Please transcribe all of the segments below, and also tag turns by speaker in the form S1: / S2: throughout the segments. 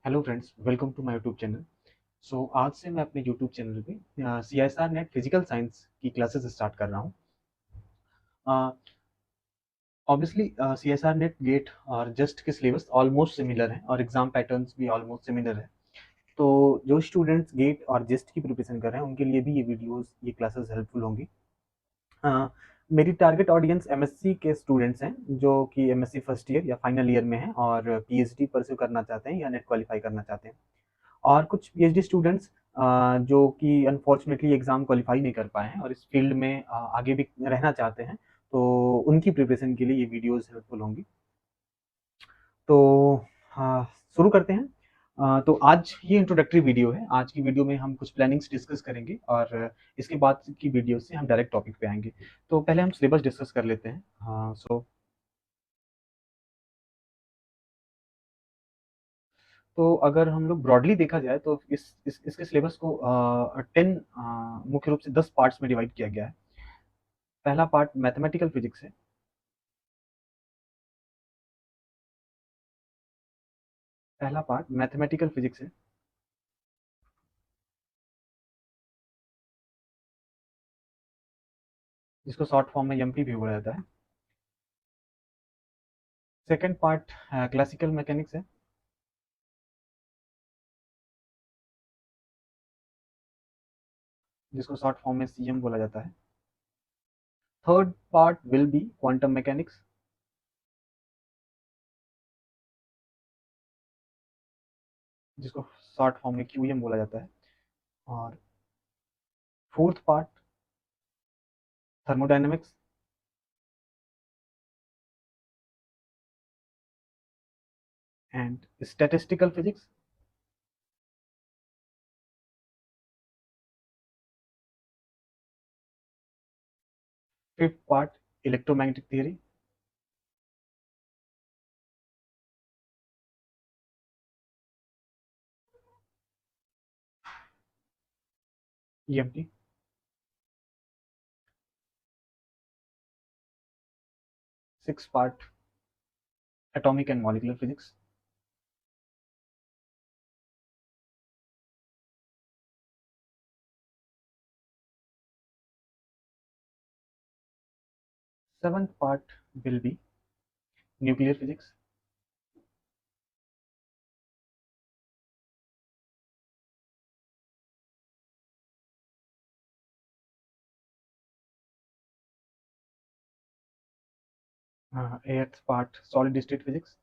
S1: Hello friends, welcome to my YouTube channel. आज से मैं अपने यूट्यूब चैनल पे CSR नेट फिजिकल साइंस की क्लासेस स्टार्ट कर रहा हूँ। ऑब्वियसली CSR नेट गेट और जस्ट के सिलेबस ऑलमोस्ट सिमिलर हैं और एग्जाम पैटर्न्स भी ऑलमोस्ट सिमिलर है। तो जो स्टूडेंट्स गेट और जस्ट की प्रिपरेशन कर रहे हैं उनके लिए भी ये क्लासेस हेल्पफुल होंगी। अ, मेरी टारगेट ऑडियंस एमएससी के स्टूडेंट्स हैं जो कि एमएससी फर्स्ट ईयर या फाइनल ईयर में हैं और पीएचडी परस्यू करना चाहते हैं या नेट क्वालिफाई करना चाहते हैं। और कुछ पीएचडी स्टूडेंट्स जो कि अनफॉर्चुनेटली एग्ज़ाम क्वालिफाई नहीं कर पाए हैं और इस फील्ड में आगे भी रहना चाहते हैं, तो उनकी प्रिपरेशन के लिए ये वीडियोज़ हेल्पफुल होंगी। तो हाँ, शुरू करते हैं। तो आज ये इंट्रोडक्टरी वीडियो है। आज की वीडियो में हम कुछ प्लानिंग्स डिस्कस करेंगे और इसके बाद की वीडियो से हम डायरेक्ट टॉपिक पे आएँगे। तो पहले हम सिलेबस डिस्कस कर लेते हैं। तो अगर हम लोग ब्रॉडली देखा जाए तो इसके सिलेबस को 10 मुख्य रूप से 10 पार्ट्स में डिवाइड किया गया है। पहला पार्ट मैथमेटिकल फिजिक्स है। पहला पार्ट मैथमेटिकल फिजिक्स है, जिसको शॉर्ट फॉर्म में एमपी भी बोला जाता है। सेकंड पार्ट क्लासिकल मैकेनिक्स है, जिसको शॉर्ट फॉर्म में सीएम बोला जाता है। Third part will be quantum mechanics, जिसको शॉर्ट फॉर्म में क्यूएम बोला जाता है। और fourth part thermodynamics, and statistical physics. Fifth part electromagnetic theory. EMT. Six part atomic and molecular physics. Seventh part will be nuclear physics. Eighth part solid state physics.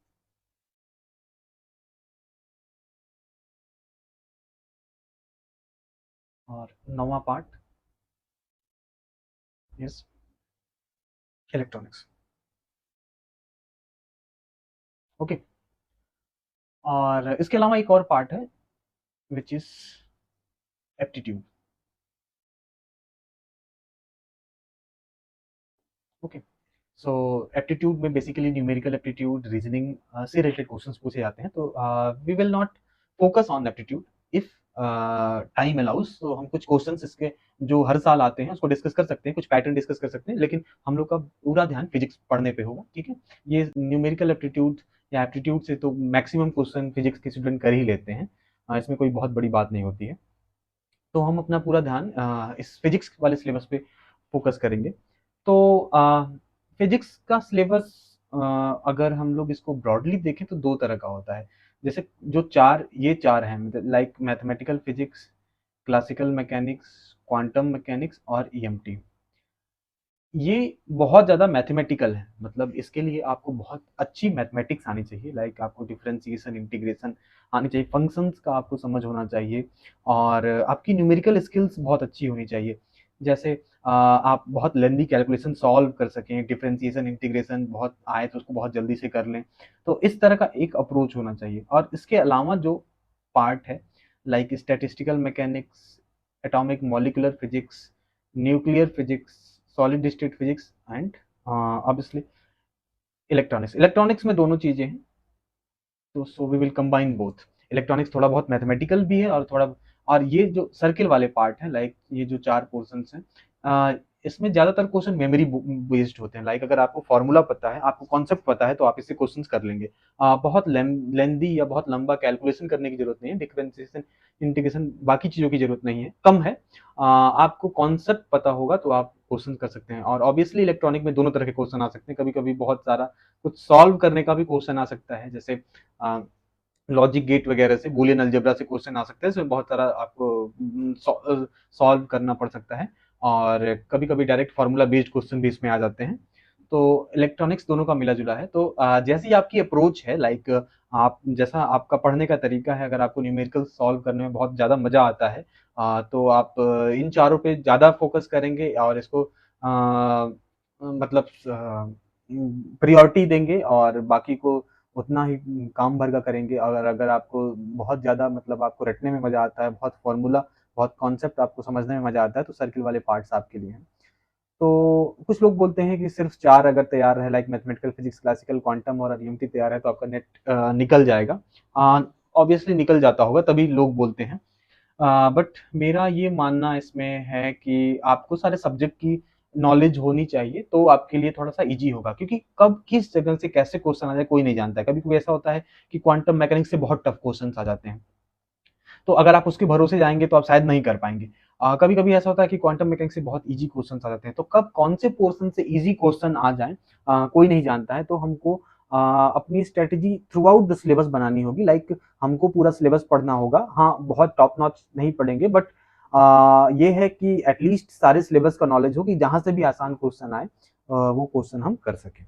S1: और नौवां part is electronics. Okay. और इसके अलावा एक और part है which is aptitude. Okay. So aptitude में basically numerical aptitude, reasoning से रिलेटेड क्वेश्चंस पूछे जाते हैं। तो we will not focus on aptitude. If time allows तो हम कुछ क्वेश्चंस इसके जो हर साल आते हैं उसको डिस्कस कर सकते हैं, कुछ पैटर्न डिस्कस कर सकते हैं, लेकिन हम लोग का पूरा ध्यान फिजिक्स पढ़ने पे होगा। ठीक है। ये न्यूमेरिकल एप्टीट्यूड या एप्टीट्यूड से तो मैक्सिमम क्वेश्चन फिजिक्स के स्टूडेंट कर ही लेते हैं। इसमें कोई बहुत बड़ी बात नहीं होती है। तो हम अपना पूरा ध्यान इस फिजिक्स वाले सिलेबस पे फोकस करेंगे। तो फिजिक्स का सिलेबस अगर हम लोग इसको ब्रॉडली देखें तो दो तरह का होता है। जैसे जो चार हैं, like mathematical physics, classical mechanics, quantum mechanics और ईएमटी। ये बहुत ज़्यादा मैथमेटिकल है, मतलब इसके लिए आपको बहुत अच्छी मैथमेटिक्स आनी चाहिए, लाइक आपको डिफरेंशिएशन, इंटीग्रेशन आनी चाहिए, फंक्शंस का आपको समझ होना चाहिए और आपकी न्यूमेरिकल स्किल्स बहुत अच्छी होनी चाहिए। जैसे आप बहुत लेंदी कैलकुलेशन सॉल्व कर सकें, डिफरेंशिएशन, इंटीग्रेशन बहुत आए तो उसको बहुत जल्दी से कर लें। तो इस तरह का एक अप्रोच होना चाहिए। और इसके अलावा जो पार्ट है, like statistical mechanics, atomic molecular physics, nuclear physics, solid state physics and obviously electronics. Electronics में दोनों चीजें हैं, तो so we will combine both. Electronics थोड़ा बहुत मैथमेटिकल भी है और थोड़ा, और ये जो सर्किल वाले पार्ट है, लाइक ये जो चार पोर्शंस हैं, इसमें ज़्यादातर क्वेश्चन मेमोरी बेस्ड होते हैं। लाइक अगर आपको फॉर्मूला पता है, आपको कॉन्सेप्ट पता है, तो आप इससे क्वेश्चंस कर लेंगे। बहुत लेंदी या बहुत लंबा कैलकुलेशन करने की जरूरत नहीं है, डिफरेंशिएशन, इंटीग्रेशन, बाकी चीज़ों की जरूरत नहीं है, कम है। आपको कॉन्सेप्ट पता होगा तो आप क्वेश्चन कर सकते हैं। और ऑब्वियसली इलेक्ट्रॉनिक में दोनों तरह के क्वेश्चन आ सकते हैं, कभी कभी बहुत सारा कुछ सॉल्व करने का भी क्वेश्चन आ सकता है, जैसे लॉजिक गेट वगैरह से, बूलियन अलजेब्रा से क्वेश्चन आ सकते हैं, इसमें बहुत सारा आपको सॉल्व करना पड़ सकता है। और कभी कभी डायरेक्ट फार्मूला बेस्ड क्वेश्चन भी इसमें आ जाते हैं। तो इलेक्ट्रॉनिक्स दोनों का मिला जुला है। तो जैसी आपकी अप्रोच है, लाइक आप जैसा आपका पढ़ने का तरीका है, अगर आपको न्यूमेरिकल सॉल्व करने में बहुत ज़्यादा मज़ा आता है, तो आप इन चारों पे ज़्यादा फोकस करेंगे और इसको मतलब प्रियोरिटी देंगे, और बाकी को उतना ही काम भर का करेंगे। और अगर आपको बहुत ज़्यादा मतलब आपको रटने में मज़ा आता है, बहुत फॉर्मूला, बहुत कॉन्सेप्ट आपको समझने में मज़ा आता है, तो सर्किल वाले पार्ट्स आपके लिए हैं। तो कुछ लोग बोलते हैं कि सिर्फ 4 अगर तैयार है, like mathematical, physics, classical, quantum और आरईएमटी तैयार है, तो आपका नेट निकल जाएगा। ऑब्वियसली निकल जाता होगा, तभी लोग बोलते हैं। बट मेरा ये मानना इसमें है कि आपको सारे सब्जेक्ट की नॉलेज होनी चाहिए, तो आपके लिए थोड़ा सा इजी होगा, क्योंकि कब किस जगह से कैसे क्वेश्चन आ जाए कोई नहीं जानता है। कभी कभी ऐसा होता है कि क्वांटम मैकेनिक्स से बहुत टफ क्वेश्चन आ जाते हैं, तो अगर आप उसके भरोसे जाएंगे तो आप शायद नहीं कर पाएंगे। कभी कभी ऐसा होता है कि क्वांटम मैकेनिक्स से बहुत इजी क्वेश्चन आ जाते हैं, तो कब कौन से पोर्शन से इजी क्वेश्चन आ जाए कोई नहीं जानता है। तो हमको अपनी strategy through out the syllabus बनानी होगी। लाइक हमको पूरा सिलेबस पढ़ना होगा, हाँ बहुत टॉप नॉच नहीं पढ़ेंगे, बट ये है कि एटलीस्ट सारे सिलेबस का नॉलेज हो कि जहां से भी आसान क्वेश्चन आए वो क्वेश्चन हम कर सकें।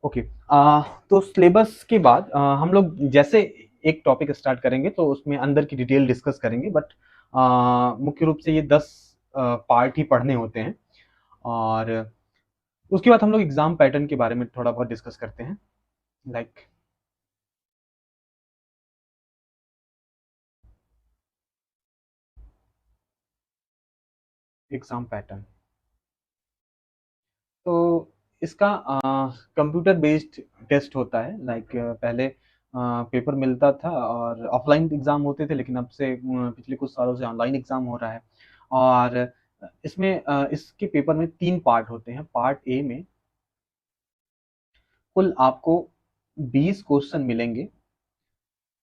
S1: ओके, तो सिलेबस के बाद हम लोग जैसे एक टॉपिक स्टार्ट करेंगे तो उसमें अंदर की डिटेल डिस्कस करेंगे, बट मुख्य रूप से ये 10 पार्ट ही पढ़ने होते हैं। और उसके बाद हम लोग एग्जाम पैटर्न के बारे में थोड़ा बहुत डिस्कस करते हैं। लाइक एग्जाम पैटर्न, तो इसका कंप्यूटर बेस्ड टेस्ट होता है। लाइक पहले पेपर मिलता था और ऑफलाइन एग्जाम होते थे, लेकिन अब से पिछले कुछ सालों से ऑनलाइन एग्जाम हो रहा है। और इसमें इसके पेपर में 3 पार्ट होते हैं। पार्ट ए में कुल आपको 20 क्वेश्चन मिलेंगे,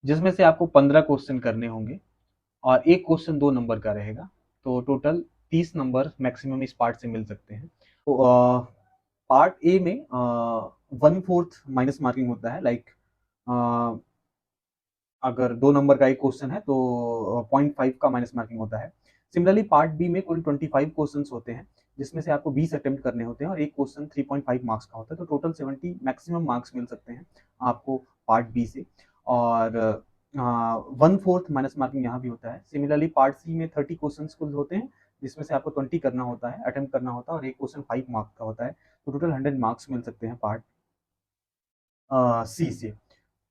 S1: जिसमें से आपको 15 क्वेश्चन करने होंगे, और एक क्वेश्चन 2 नंबर का रहेगा। तो टोटल 30 नंबर मैक्सिमम इस पार्ट से मिल सकते हैं। तो पार्ट ए में 1/4 माइनस मार्किंग होता है। लाइक अगर 2 नंबर का एक क्वेश्चन है तो 0.5 का माइनस मार्किंग होता है। सिमिलरली पार्ट बी में कुल 25 क्वेश्चन होते हैं, जिसमें से आपको 20 अटेम्प्ट करने होते हैं, और एक क्वेश्चन 3.5 मार्क्स का होता है। तो टोटल 70 मैक्सिमम मार्क्स मिल सकते हैं आपको पार्ट बी से। और 1/4 माइनस मार्किंग यहाँ भी होता है। सिमिलरली पार्ट सी में 30 क्वेश्चन कुल होते हैं, जिसमें से आपको 20 करना होता है, अटेम्प्ट करना होता है, और एक क्वेश्चन 5 मार्क्स का होता है। तो टोटल 100 मार्क्स मिल सकते हैं पार्ट सी से।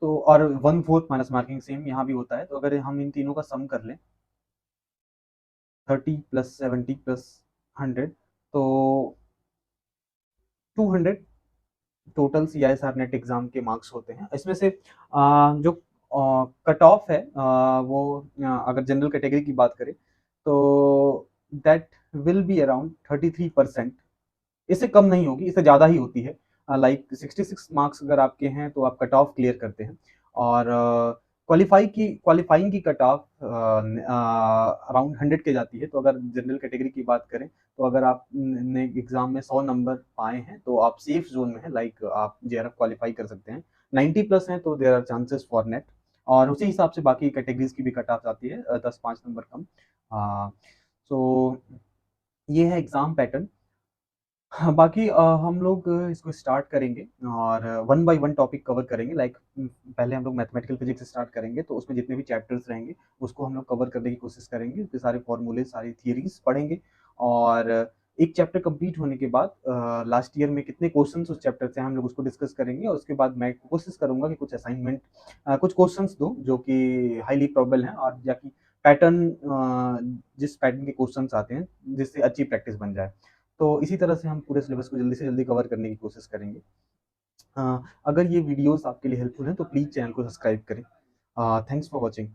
S1: तो और 1/4 माइनस मार्किंग सेम यहाँ भी होता है। तो अगर हम इन तीनों का सम कर लें, 30 प्लस 70 प्लस 100, तो 200 टोटल CISR नेट एग्जाम के मार्क्स होते हैं। इसमें से जो कट ऑफ है, वो अगर जनरल कैटेगरी की बात करें तो दैट विल बी अराउंड 33%। इससे कम नहीं होगी, इससे ज़्यादा ही होती है। लाइक 66 मार्क्स अगर आपके हैं तो आप कट ऑफ क्लियर करते हैं। और क्वालिफाइंग की कट ऑफ अराउंड 100 के जाती है। तो अगर जनरल कैटेगरी की बात करें, तो अगर आपने एग्जाम में 100 नंबर पाए हैं तो आप सेफ जोन में है, लाइक आप JRF क्वालिफाई कर सकते हैं। 90 प्लस हैं तो there are chances for net. और उसी हिसाब से बाकी कैटेगरीज की भी कट ऑफ आती है, 10-5 नंबर कम। सो ये है एग्जाम पैटर्न। हाँ, बाकी हम लोग इसको स्टार्ट करेंगे और one by one topic cover करेंगे। लाइक पहले हम लोग मैथमेटिकल फिजिक्स स्टार्ट करेंगे, तो उसमें जितने भी चैप्टर्स रहेंगे उसको हम लोग कवर करने की कोशिश करेंगे, उसके सारे फॉर्मूले, सारी थियरीज पढ़ेंगे। और एक चैप्टर कंप्लीट होने के बाद लास्ट ईयर में कितने क्वेश्चन उस चैप्टर से हम लोग उसको डिस्कस करेंगे। और उसके बाद मैं कोशिश करूंगा कि कुछ असाइनमेंट, कुछ क्वेश्चन दूँ जो कि हाईली प्रोबेबल हैं, और जाकि पैटर्न, जिस पैटर्न के क्वेश्चन आते हैं जिससे अच्छी प्रैक्टिस बन जाए। तो इसी तरह से हम पूरे सिलेबस को जल्दी से जल्दी कवर करने की कोशिश करेंगे। अगर ये वीडियोस आपके लिए हेल्पफुल हैं तो प्लीज़ चैनल को सब्सक्राइब करें। Thanks for watching.